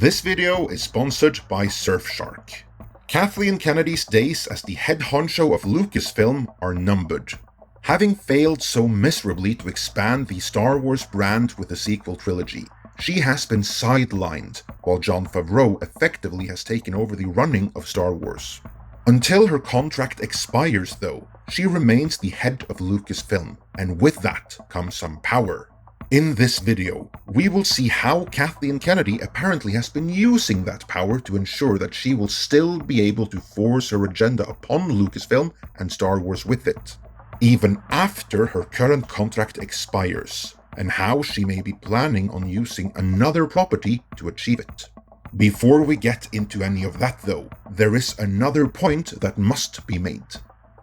This video is sponsored by Surfshark. Kathleen Kennedy's days as the head honcho of Lucasfilm are numbered. Having failed so miserably to expand the Star Wars brand with the sequel trilogy, she has been sidelined, while Jon Favreau effectively has taken over the running of Star Wars. Until her contract expires though, she remains the head of Lucasfilm, and with that comes some power. In this video, we will see how Kathleen Kennedy apparently has been using that power to ensure that she will still be able to force her agenda upon Lucasfilm and Star Wars with it, even after her current contract expires, and how she may be planning on using another property to achieve it. Before we get into any of that though, there is another point that must be made.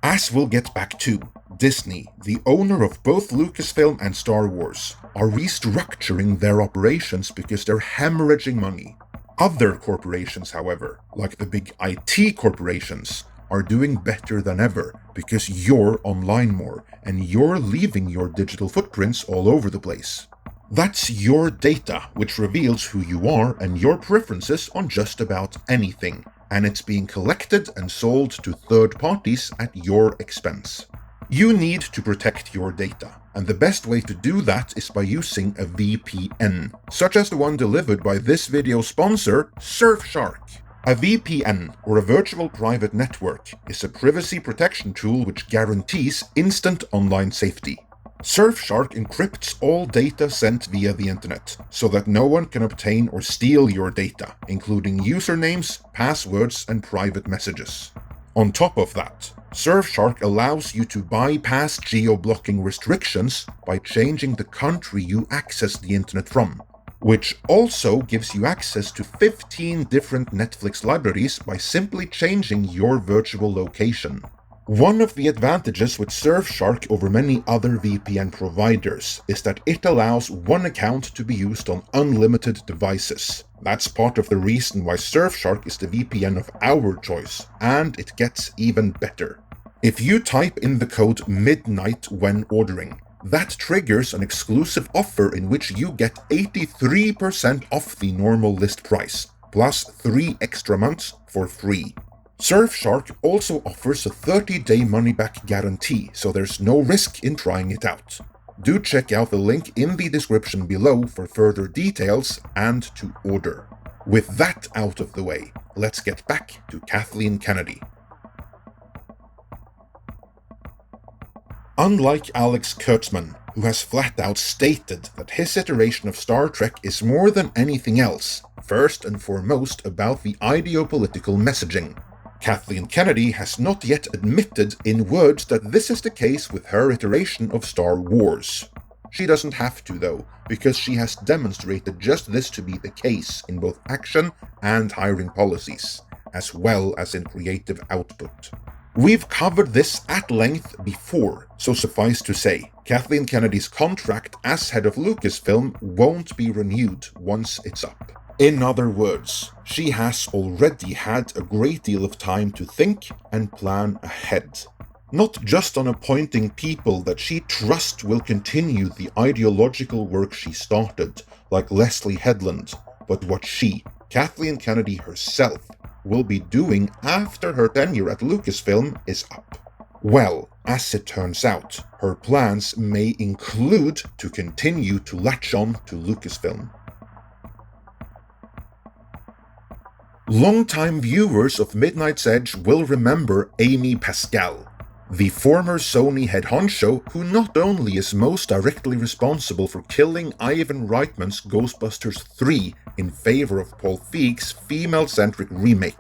As we'll get back to, Disney, the owner of both Lucasfilm and Star Wars, are restructuring their operations because they're hemorrhaging money. Other corporations, however, like the big IT corporations, are doing better than ever because you're online more and you're leaving your digital footprints all over the place. That's your data, which reveals who you are and your preferences on just about anything, and it's being collected and sold to third parties at your expense. You need to protect your data, and the best way to do that is by using a VPN, such as the one delivered by this video's sponsor, Surfshark. A VPN, or a virtual private network, is a privacy protection tool which guarantees instant online safety. Surfshark encrypts all data sent via the internet, so that no one can obtain or steal your data, including usernames, passwords, and private messages. On top of that, Surfshark allows you to bypass geo-blocking restrictions by changing the country you access the internet from, which also gives you access to 15 different Netflix libraries by simply changing your virtual location. One of the advantages with Surfshark over many other VPN providers is that it allows one account to be used on unlimited devices. That's part of the reason why Surfshark is the VPN of our choice, and it gets even better. If you type in the code MIDNIGHT when ordering, that triggers an exclusive offer in which you get 83% off the normal list price, plus 3 extra months for free. Surfshark also offers a 30-day money-back guarantee, so there's no risk in trying it out. Do check out the link in the description below for further details and to order. With that out of the way, let's get back to Kathleen Kennedy. Unlike Alex Kurtzman, who has flat out stated that his iteration of Star Trek is more than anything else, first and foremost about the ideopolitical messaging, Kathleen Kennedy has not yet admitted in words that this is the case with her iteration of Star Wars. She doesn't have to though, because she has demonstrated just this to be the case in both action and hiring policies, as well as in creative output. We've covered this at length before, so suffice to say, Kathleen Kennedy's contract as head of Lucasfilm won't be renewed once it's up. In other words, she has already had a great deal of time to think and plan ahead. Not just on appointing people that she trusts will continue the ideological work she started, like Leslie Headland, but what she, Kathleen Kennedy herself, will be doing after her tenure at Lucasfilm is up. Well, as it turns out, her plans may include to continue to latch on to Lucasfilm. Longtime viewers of Midnight's Edge will remember Amy Pascal, the former Sony head honcho who not only is most directly responsible for killing Ivan Reitman's Ghostbusters 3 in favor of Paul Feig's female-centric remake,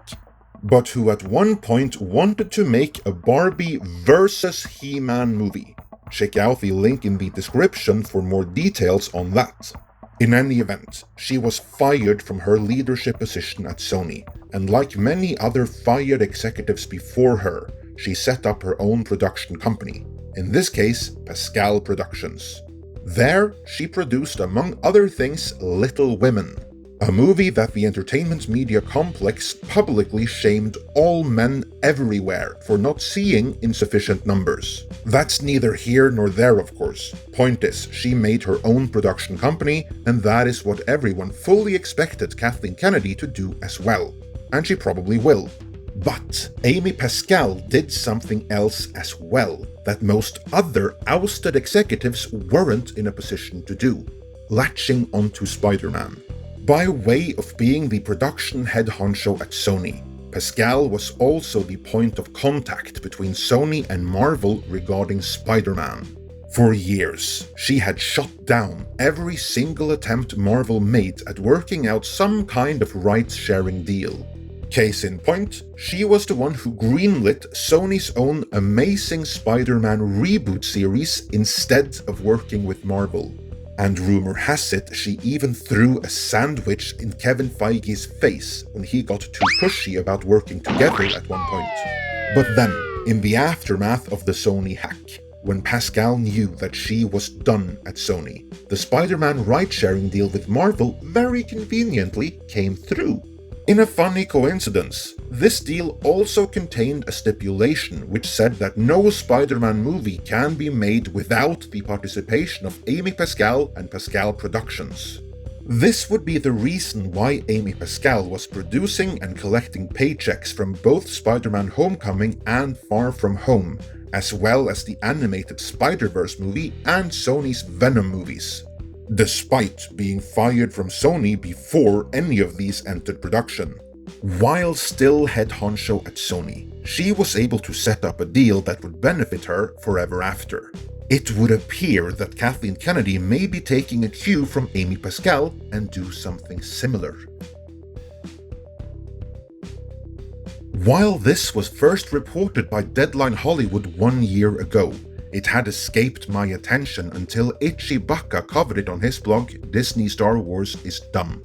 but who at one point wanted to make a Barbie versus He-Man movie. Check out the link in the description for more details on that. In any event, she was fired from her leadership position at Sony, and like many other fired executives before her, she set up her own production company, in this case, Pascal Productions. There, she produced, among other things, Little Women. A movie that the entertainment media complex publicly shamed all men everywhere for not seeing in sufficient numbers. That's neither here nor there, of course. Point is, she made her own production company, and that is what everyone fully expected Kathleen Kennedy to do as well. And she probably will. But Amy Pascal did something else as well that most other ousted executives weren't in a position to do: latching onto Spider-Man. By way of being the production head honcho at Sony, Pascal was also the point of contact between Sony and Marvel regarding Spider-Man. For years, she had shut down every single attempt Marvel made at working out some kind of rights-sharing deal. Case in point, she was the one who greenlit Sony's own Amazing Spider-Man reboot series instead of working with Marvel. And rumor has it she even threw a sandwich in Kevin Feige's face when he got too pushy about working together at one point. But then, in the aftermath of the Sony hack, when Pascal knew that she was done at Sony, the Spider-Man ride-sharing deal with Marvel very conveniently came through. In a funny coincidence, this deal also contained a stipulation which said that no Spider-Man movie can be made without the participation of Amy Pascal and Pascal Productions. This would be the reason why Amy Pascal was producing and collecting paychecks from both Spider-Man Homecoming and Far From Home, as well as the animated Spider-Verse movie and Sony's Venom movies, despite being fired from Sony before any of these entered production. While still head honcho at Sony, she was able to set up a deal that would benefit her forever after. It would appear that Kathleen Kennedy may be taking a cue from Amy Pascal and do something similar. While this was first reported by Deadline Hollywood 1 year ago, it had escaped my attention until Itchy Baka covered it on his blog, Disney Star Wars is Dumb.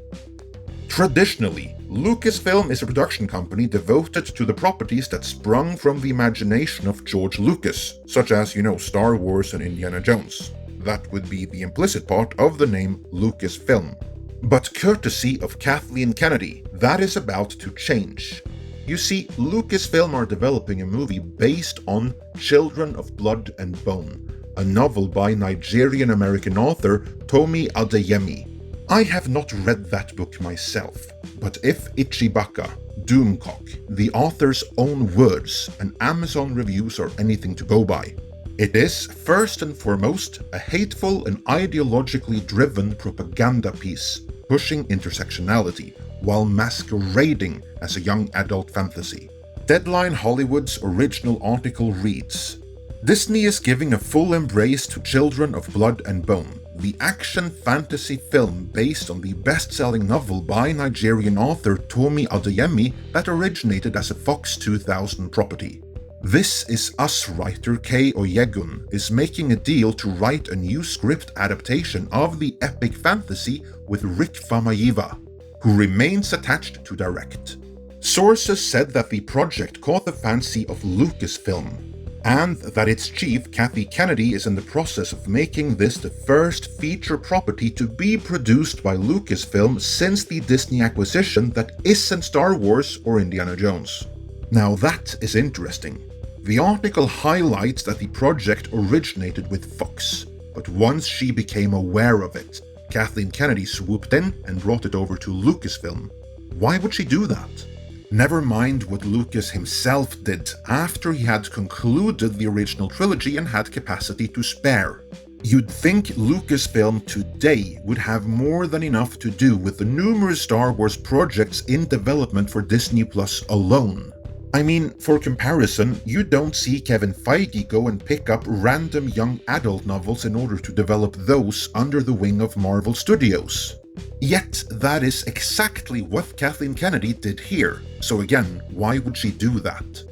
Traditionally, Lucasfilm is a production company devoted to the properties that sprung from the imagination of George Lucas, such as, Star Wars and Indiana Jones. That would be the implicit part of the name Lucasfilm. But courtesy of Kathleen Kennedy, that is about to change. You see, Lucasfilm are developing a movie based on Children of Blood and Bone, a novel by Nigerian-American author Tomi Adeyemi. I have not read that book myself, but if Ichibaka, Doomcock, the author's own words and Amazon reviews are anything to go by, it is, first and foremost, a hateful and ideologically driven propaganda piece, pushing intersectionality, while masquerading as a young adult fantasy. Deadline Hollywood's original article reads, Disney is giving a full embrace to Children of Blood and Bone, the action fantasy film based on the best-selling novel by Nigerian author Tomi Adeyemi that originated as a Fox 2000 property. This is Us writer Kei Oyegun is making a deal to write a new script adaptation of the epic fantasy with Rick Famuyiwa, who remains attached to direct. Sources said that the project caught the fancy of Lucasfilm, and that its chief, Kathy Kennedy, is in the process of making this the first feature property to be produced by Lucasfilm since the Disney acquisition that isn't Star Wars or Indiana Jones. Now that is interesting. The article highlights that the project originated with Fox, but once she became aware of it, Kathleen Kennedy swooped in and brought it over to Lucasfilm. Why would she do that? Never mind what Lucas himself did after he had concluded the original trilogy and had capacity to spare. You'd think Lucasfilm today would have more than enough to do with the numerous Star Wars projects in development for Disney Plus alone. I mean, for comparison, you don't see Kevin Feige go and pick up random young adult novels in order to develop those under the wing of Marvel Studios. Yet, that is exactly what Kathleen Kennedy did here, so again, why would she do that?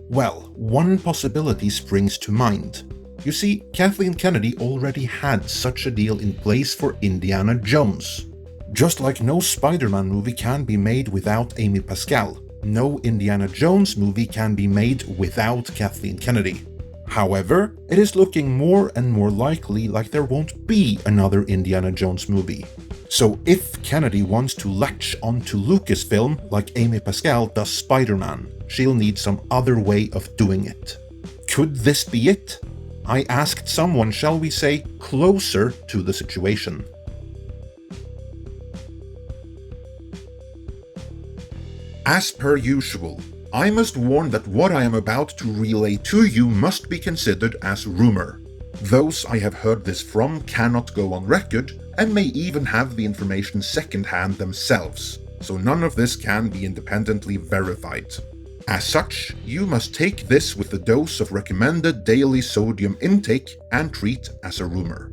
Well, one possibility springs to mind. You see, Kathleen Kennedy already had such a deal in place for Indiana Jones. Just like no Spider-Man movie can be made without Amy Pascal, no Indiana Jones movie can be made without Kathleen Kennedy. However, it is looking more and more likely like there won't be another Indiana Jones movie. So if Kennedy wants to latch onto Lucasfilm like Amy Pascal does Spider-Man, she'll need some other way of doing it. Could this be it? I asked someone, shall we say, closer to the situation. As per usual, I must warn that what I am about to relay to you must be considered as rumor. Those I have heard this from cannot go on record, and may even have the information secondhand themselves, so none of this can be independently verified. As such, you must take this with a dose of recommended daily sodium intake and treat as a rumor.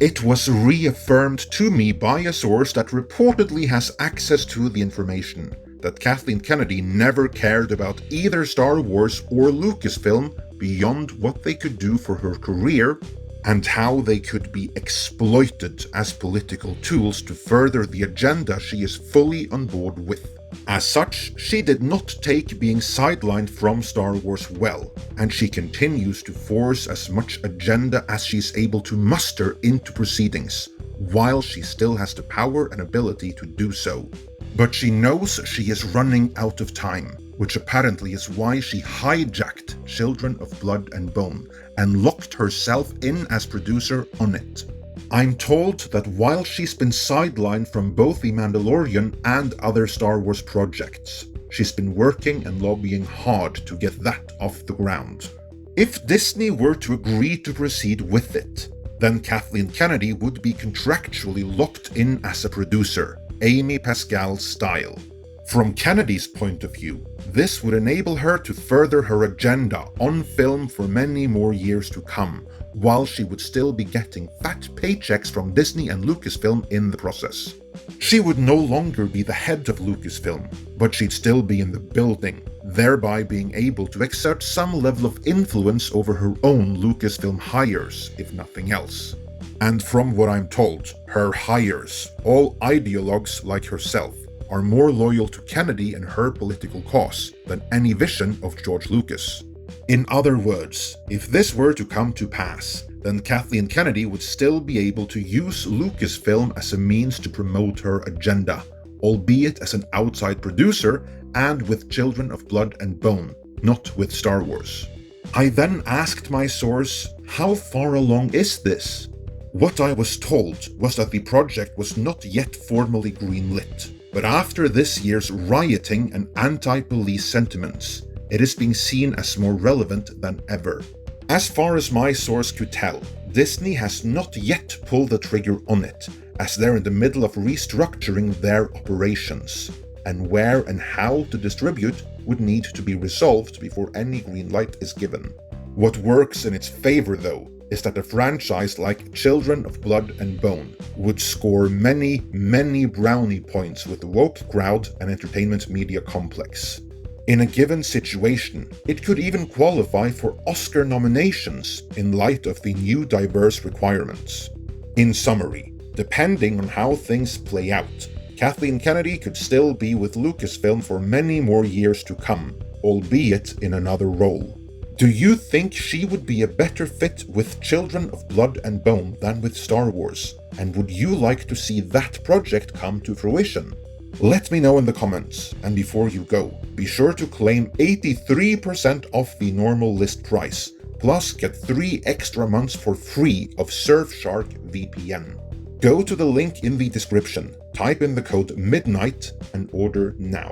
It was reaffirmed to me by a source that reportedly has access to the information that Kathleen Kennedy never cared about either Star Wars or Lucasfilm beyond what they could do for her career and how they could be exploited as political tools to further the agenda she is fully on board with. As such, she did not take being sidelined from Star Wars well, and she continues to force as much agenda as she's able to muster into proceedings, while she still has the power and ability to do so. But she knows she is running out of time, which apparently is why she hijacked Children of Blood and Bone and locked herself in as producer on it. I'm told that while she's been sidelined from both The Mandalorian and other Star Wars projects, she's been working and lobbying hard to get that off the ground. If Disney were to agree to proceed with it, then Kathleen Kennedy would be contractually locked in as a producer, Amy Pascal style. From Kennedy's point of view, this would enable her to further her agenda on film for many more years to come, while she would still be getting fat paychecks from Disney and Lucasfilm in the process. She would no longer be the head of Lucasfilm, but she'd still be in the building, thereby being able to exert some level of influence over her own Lucasfilm hires, if nothing else. And from what I'm told, her hires, all ideologues like herself, are more loyal to Kennedy and her political cause than any vision of George Lucas. In other words, if this were to come to pass, then Kathleen Kennedy would still be able to use Lucasfilm as a means to promote her agenda, albeit as an outside producer and with Children of Blood and Bone, not with Star Wars. I then asked my source, how far along is this? What I was told was that the project was not yet formally greenlit, but after this year's rioting and anti-police sentiments, it is being seen as more relevant than ever. As far as my source could tell, Disney has not yet pulled the trigger on it, as they're in the middle of restructuring their operations, and where and how to distribute would need to be resolved before any green light is given. What works in its favor, though, is that a franchise like Children of Blood and Bone would score many, many brownie points with the woke crowd and entertainment media complex. In a given situation, it could even qualify for Oscar nominations in light of the new diverse requirements. In summary, depending on how things play out, Kathleen Kennedy could still be with Lucasfilm for many more years to come, albeit in another role. Do you think she would be a better fit with Children of Blood and Bone than with Star Wars? And would you like to see that project come to fruition? Let me know in the comments, and before you go, be sure to claim 83% off the normal list price, plus get 3 extra months for free of Surfshark VPN. Go to the link in the description, type in the code MIDNIGHT and order now.